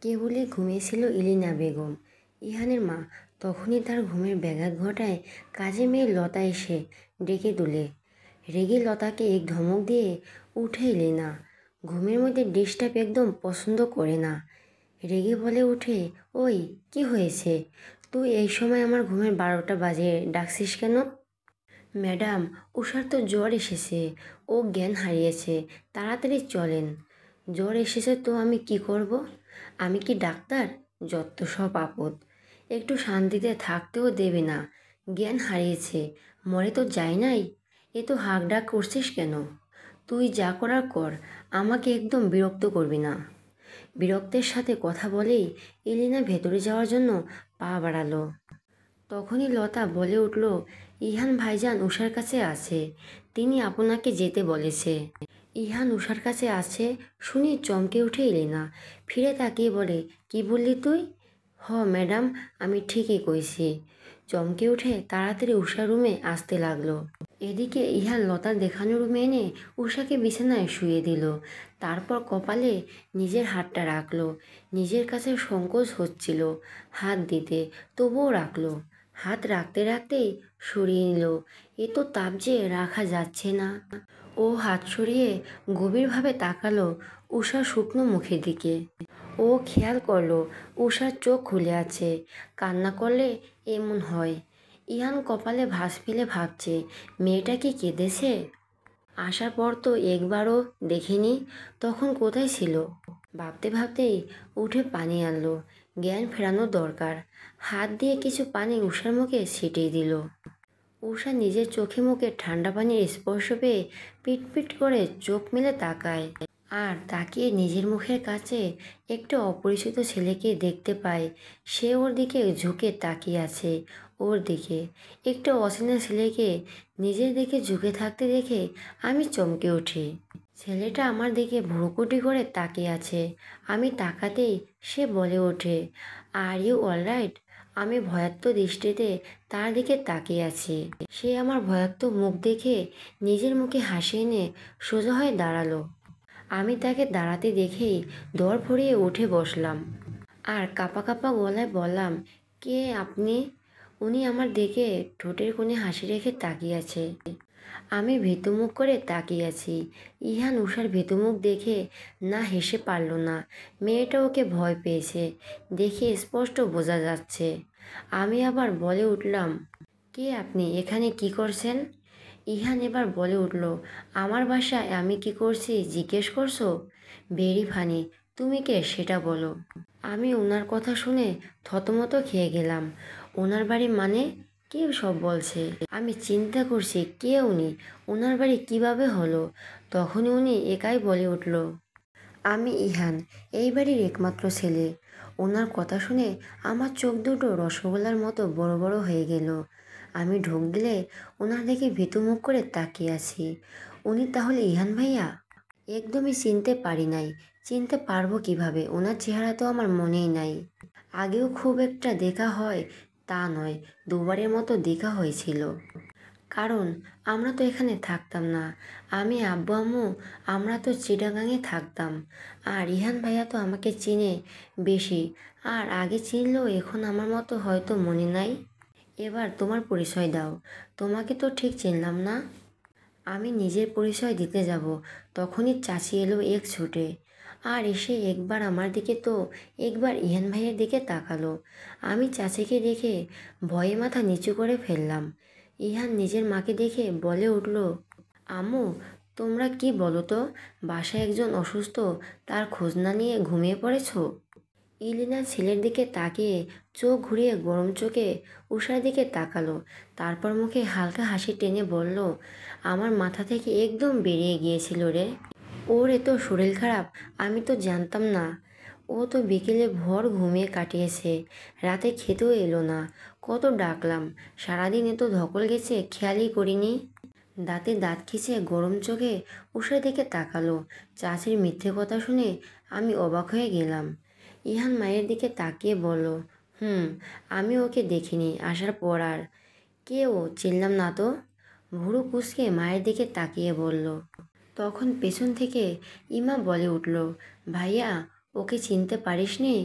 কেবলই ঘুমিয়েছিল ইলিনা বেগম, ইহানের মা। তখনই তার ঘুমের ব্যাঘাত ঘটায় কাজে মেয়ে লতা এসে ডেকে তুলে। রেগে লতাকে এক ধমক দিয়ে উঠে ইলিনা। ঘুমের মধ্যে ডিস্টার্ব একদম পছন্দ করে না। রেগে বলে উঠে, ওই কি হয়েছে? তুই এই সময় আমার ঘুমের 12টা বাজে ডাকছিস কেন? ম্যাডাম, উষার তো জ্বর এসেছে, ও জ্ঞান হারিয়েছে, তাড়াতাড়ি চলেন। জ্বর এসেছে তো আমি কি করব? আমি কি ডাক্তার? যত সব আপদ। একটু শান্তিতে থাকতেও দেবে না। জ্ঞান হারিয়েছে, মরে তো যায় নাই। এ তো হাঁক ডাক করছিস কেন? তুই যা করার কর, আমাকে একদম বিরক্ত করবি না। বিরক্তের সাথে কথা বলেই এলিনা ভেতরে যাওয়ার জন্য পা বাড়ালো। তখনই লতা বলে উঠল, ইহান ভাইজান উষার কাছে আছে, তিনি আপনাকে যেতে বলেছে। ইহান উষার কাছে আছে শুনি চমকে উঠে এলিনা। ফিরে তাকিয়ে বলে, কি বললি তুই? হ ম্যাডাম, আমি ঠিকই কইছি। চমকে উঠে তাড়াতাড়ি উষার রুমে আসতে লাগলো। এদিকে ইহান লতার দেখানো রুমে এনে উষাকে বিছানায় শুয়ে দিল। তারপর কপালে নিজের হাতটা রাখলো। নিজের কাছে সংকোচ হচ্ছিল হাত দিতে, তবুও রাখলো। হাত রাখতে রাখতেই সরিয়ে নিল। এ তো তাপ যে রাখা যাচ্ছে না। ও হাত সরিয়ে গভীরভাবে তাকালো উষার শুকনো মুখের দিকে। ও খেয়াল করলো উষার চোখ খুলে আছে। কান্না করলে এমন হয়। ইহান কপালে ভাঁজ ফেলে ভাবছে, মেয়েটা কি কেঁদেছে? আসার পর তো একবারও দেখেনি, তখন কোথায় ছিল? ভাবতে ভাবতেই উঠে পানি আনলো। জ্ঞান ফেরানোর দরকার। হাত দিয়ে কিছু পানি উষার মুখে ছিটিয়ে দিল। উষা নিজের চোখে মুখে ঠান্ডা পানির স্পর্শ পেয়ে পিটপিট করে চোখ মেলে তাকায়। আর তাকিয়ে নিজের মুখের কাছে একটা অপরিচিত ছেলেকে দেখতে পায়। সে ওর দিকে ঝুঁকে তাকিয়ে আছে। ওর দিকে একটা অচেনা ছেলেকে নিজের দিকে ঝুঁকে থাকতে দেখে আমি চমকে উঠি। ছেলেটা আমার দিকে ভ্রুকুটি করে তাকিয়ে আছে। আমি তাকাতেই সে বলে ওঠে, আর ইউ অলরাইট? আমি ভয়ার্ত দৃষ্টিতে তার দিকে তাকিয়ে আছি। সে আমার ভয়ার্ত মুখ দেখে নিজের মুখে হাসি এনে সোজা হয়ে দাঁড়ালো। আমি তাকে দাঁড়াতে দেখেই দর ফুরিয়ে উঠে বসলাম। আর কাঁপা কাঁপা গলায় বললাম, কে আপনি? উনি আমার দিকে ঠোঁটের কোণে হাসি রেখে তাকিয়ে আছে। আমি ভীতুমুখ করে তাকিয়ে আছি। ইহান উষার ভীতুমুখ দেখে না হেসে পারল না। মেয়েটা ওকে ভয় পেয়েছে দেখে স্পষ্ট বোঝা যাচ্ছে। আমি আবার বলে উঠলাম, কে আপনি? এখানে কি করছেন? ইহান এবার বলে উঠল, আমার বাসায় আমি কি করছি জিজ্ঞেস করছো? Very funny. তুমি কে সেটা বলো। আমি ওনার কথা শুনে থতমত খেয়ে গেলাম। ওনার বাড়ি মানে? কে সব বলছে? আমি চিন্তা করছি কে উনি, ওনার বাড়ি কিভাবে হলো। তখনই উনি একাই বলে উঠল, আমি ইহান, এই বাড়ির একমাত্র ছেলে। ওনার কথা শুনে আমার চোখ দুটো রসগোল্লার মতো বড় বড় হয়ে গেল। আমি ঢোক গেলে ওনার দিকে ভীতু মুখ করে তাকিয়ে আছি। উনি তাহলে ইহান ভাইয়া? একদমই চিনতে পারি নাই। চিনতে পারবো কিভাবে? ওনার চেহারা তো আমার মনেই নাই। আগেও খুব একটা দেখা হয় তা নয়, দুবারের মতো দেখা হয়েছিল। কারণ আমরা তো এখানে থাকতাম না। আমি আব্বু আম্মু আমরা তো চিটাগাঙে থাকতাম। আর ইহান ভাইয়া তো আমাকে চিনে বেশি। আর আগে চিনলেও এখন আমার মতো হয়তো মনে নাই। এবার তোমার পরিচয় দাও। তোমাকে তো ঠিক চিনলাম না। আমি নিজের পরিচয় দিতে যাব, তখনই চাচি এলো এক ছুটে। আর এসে একবার আমার দিকে তো একবার ইহান ভাইয়ের দিকে তাকালো। আমি চাচিকে দেখে ভয়ে মাথা নিচু করে ফেললাম। ইহান নিজের মাকে দেখে বলে উঠল, আম্মু, তোমরা কি বলো তো? বাসায় একজন অসুস্থ, তার খোঁজ না নিয়ে ঘুমিয়ে পড়েছো? ইলিনা ছেলের দিকে তাকিয়ে চোখ ঘুরিয়ে গরম চোখে উষার দিকে তাকালো। তারপর মুখে হালকা হাসি টেনে বলল, আমার মাথা থেকে একদম বেরিয়ে গিয়েছিল রে। ওর এত শরীর খারাপ আমি তো জানতাম না। ও তো বিকেলে ভর ঘুমিয়ে কাটিয়েছে, রাতে খেতেও এলো না। কত ডাকলাম, সারাদিন এত ধকল গেছে খেয়ালই করিনি। দাঁতে দাঁত খিঁচে গরম চোখে উষার দিকে তাকালো। চাচির মিথ্যে কথা শুনে আমি অবাক হয়ে গেলাম। ইহান মায়ের দিকে তাকিয়ে বলল, আমি ওকে দেখিনি আসার পর আর। কে ও? চিনলাম না তো। ভুরু কুঁচকে মায়ের দিকে তাকিয়ে বলল। তখন পেছন থেকে ইমা বলে উঠল, ভাইয়া, ওকে চিনতে পারিসনি?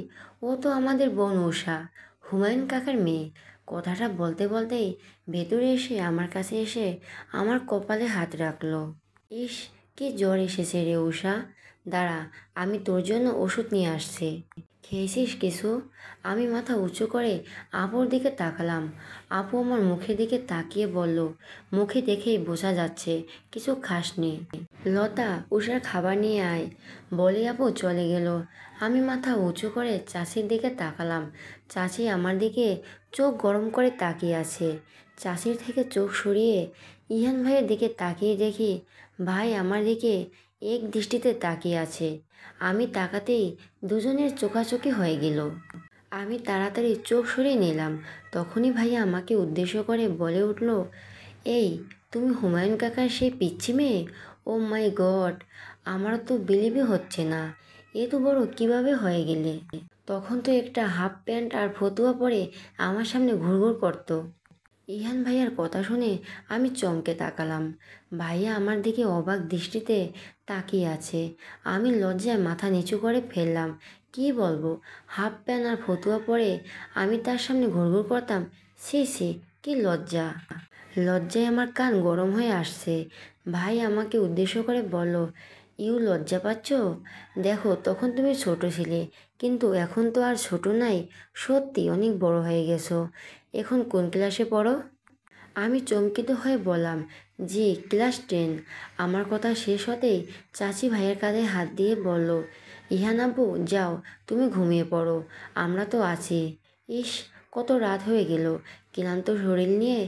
ও তো আমাদের বোন উষা, হুমায়ুন কাকার মেয়ে। কথাটা বলতে বলতেই ভেতরে এসে আমার কাছে এসে আমার কপালে হাত রাখলো। ইস, কি জ্বর এসেছে রে উষা, দাঁড়া, আমি তোর জন্য ওষুধ নিয়ে আসছি। খেয়েছিস কিছু? আমি মাথা উঁচু করে আপুর দিকে তাকালাম। আপু আমার মুখের দিকে তাকিয়ে বলল, মুখে দেখেই বোঝা যাচ্ছে কিছু খাসনি। লতা, উষার খাবার নিয়ে আয়, বলে আপু চলে গেল। আমি মাথা উঁচু করে চাচির দিকে তাকালাম। চাচি আমার দিকে চোখ গরম করে তাকিয়ে আছে। চাচির থেকে চোখ সরিয়ে ইহান ভাইয়ের দিকে তাকিয়ে দেখি ভাই আমার দিকে এক দৃষ্টিতে তাকিয়ে আছে। আমি তাকাতেই দুজনের চোখাচোখি হয়ে গেল। আমি তাড়াতাড়ি চোখ সরিয়ে নিলাম। তখনই ভাইয়া আমাকে উদ্দেশ্য করে বলে উঠল, এই, তুমি হুমায়ুন কাকার সেই পিচ্চি মেয়ে? ও মাই গড, আমার তো বিলিভই হচ্ছে না। এত বড় কিভাবে হয়ে গেলে? তখন তো একটা হাফ প্যান্ট আর ফতুয়া পরে আমার সামনে ঘুরঘুর করতো। ইহান ভাইয়ার কথা শুনে আমি চমকে তাকালাম। ভাইয়া আমার দিকে অবাক দৃষ্টিতে তাকিয়ে আছে। আমি লজ্জায় মাথা নিচু করে ফেললাম। কি বলবো, হাফ প্যান্ট আর ফতুয়া পরে আমি তার সামনে ঘুরঘুর করতাম? ছি ছি, কি লজ্জা! লজ্জায় আমার কান গরম হয়ে আসছে। ভাই আমাকে উদ্দেশ্য করে বলল, ইউ লজ্জা পাচ্ছ? দেখো, তখন তুমি ছোট ছিলে, কিন্তু এখন তো আর ছোট নাই, সত্যি অনেক বড় হয়ে গেছো। এখন কোন ক্লাসে পড়ো? আমি চমকিত হয়ে বললাম, জি, ক্লাস 10। আমার কথা শেষ হতেই চাচি ভাইয়ের কাঁধে হাত দিয়ে বলল, ইহান আব্বু, যাও, তুমি ঘুমিয়ে পড়ো, আমরা তো আছি। ইস, কত রাত হয়ে গেল, ক্লান্ত শরীর নিয়ে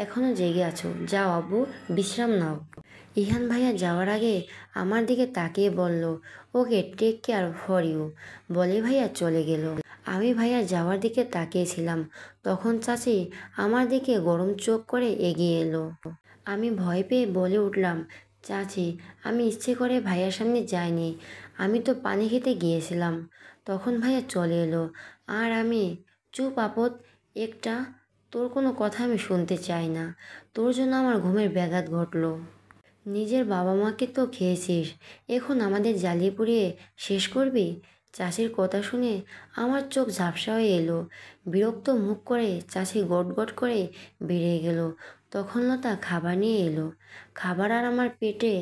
এখনও জেগে আছো, যাও আব্বু, বিশ্রাম নাও। ইহান ভাইয়া যাওয়ার আগে আমার দিকে তাকিয়ে বলল, ওকে, টেক কেয়ার ফর ইউ, বলে ভাইয়া চলে গেল। আমি ভাইয়া যাওয়ার দিকে তাকিয়েছিলাম, তখন চাচি আমার দিকে গরম চোখ করে এগিয়ে এলো। আমি ভয় পেয়ে বলে উঠলাম, চাচি, আমি ইচ্ছে করে ভাইয়ার সামনে যাইনি, আমি তো পানি খেতে গিয়েছিলাম। তখন ভাইয়া চলে এলো, আর আমি চুপ আপদ একটা, তোর কোনো কথা আমি শুনতে চাই না। তোর জন্য আমার ঘুমের ব্যাঘাত ঘটলো। নিজের বাবা মাকে তো খেয়েছিস, এখন আমাদের জ্বালিয়ে পুড়িয়ে শেষ করবি? চাষির কথা শুনে আমার চোখ ঝাপসা হয়ে এলো। বিরক্ত মুখ করে চাষি গট গট করে বেরিয়ে গেল। তখন লতা খাবার নিয়ে এলো। খাবার আর আমার পেটে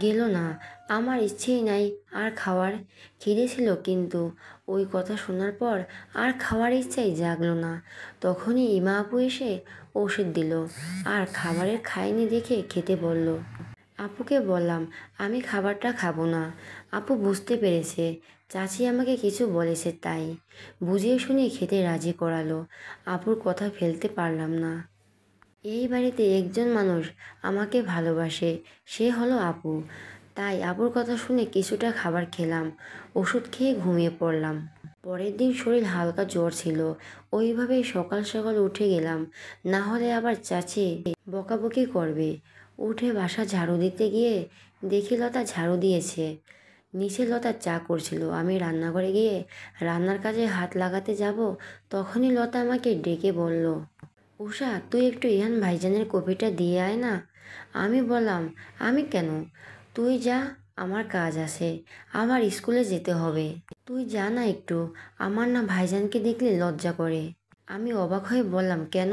গেল না। আমার ইচ্ছেই নাই আর খাওয়ার। খিদে ছিল, কিন্তু ওই কথা শোনার পর আর খাওয়ার ইচ্ছাই জাগলো না। তখনই ইমা আপু এসে ওষুধ দিল আর খাবারের খাইনি দেখে খেতে বলল। আপুকে বললাম আমি খাবারটা খাবো না। আপু বুঝতে পেরেছে চাচি আমাকে কিছু বলেছে, তাই বুঝিয়ে শুনিয়ে খেতে রাজি করালো। আপুর কথা ফেলতে পারলাম না। এই বাড়িতে একজন মানুষ আমাকে ভালোবাসে, সে হলো আপু। তাই আপুর কথা শুনে কিছুটা খাবার খেলাম, ওষুধ খেয়ে ঘুমিয়ে পড়লাম। পরের দিন শরীর হালকা জ্বর ছিল, ওইভাবেই সকাল সকাল উঠে গেলাম, না হলে আবার চাচি বকাবকি করবে। উঠে বাসা ঝাড়ু দিতে গিয়ে দেখি লতা ঝাড়ু দিয়েছে, নিচে লতা চা করছিল। আমি রান্নাঘরে গিয়ে রান্নার কাজে হাত লাগাতে যাব, তখনই লতা আমাকে ডেকে বলল, উষা, তুই একটু ইহান ভাইজানের কপিটা দিয়ে আয় না। আমি বললাম, আমি কেন? তুই যা, আমার কাজ আছে, আবার স্কুলে যেতে হবে। তুই যা না একটু, আমার না ভাইজানকে দেখলে লজ্জা করে। আমি অবাক হয়ে বললাম, কেন?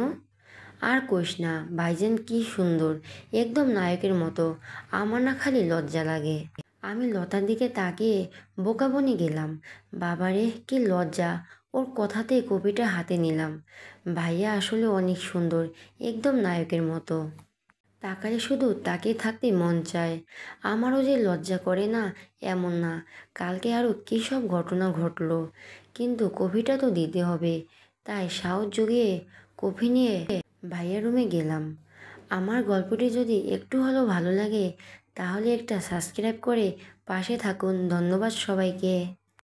আর কইস না, ভাইজান কি সুন্দর, একদম নায়কের মতো, আমার না খালি লজ্জা লাগে। আমি লতার দিকে তাকিয়ে বোকা বনে গেলাম। বাবারে, কি লজ্জা! ওর কথাতেই কপিটা হাতে নিলাম। ভাইয়া আসলে অনেক সুন্দর, একদম নায়কের মতো। তাকালে শুধু তাকিয়ে থাকতে মন চায়। আমারও যে লজ্জা করে না এমন না, কালকে আরও কী সব ঘটনা ঘটলো, কিন্তু কফিটা তো দিতে হবে। তাই সাহস জুগিয়ে কফি নিয়ে ভাইয়ার রুমে গেলাম। আমার গল্পটি যদি একটু হলেও ভালো লাগে তাহলে একটা সাবস্ক্রাইব করে পাশে থাকুন। ধন্যবাদ সবাইকে।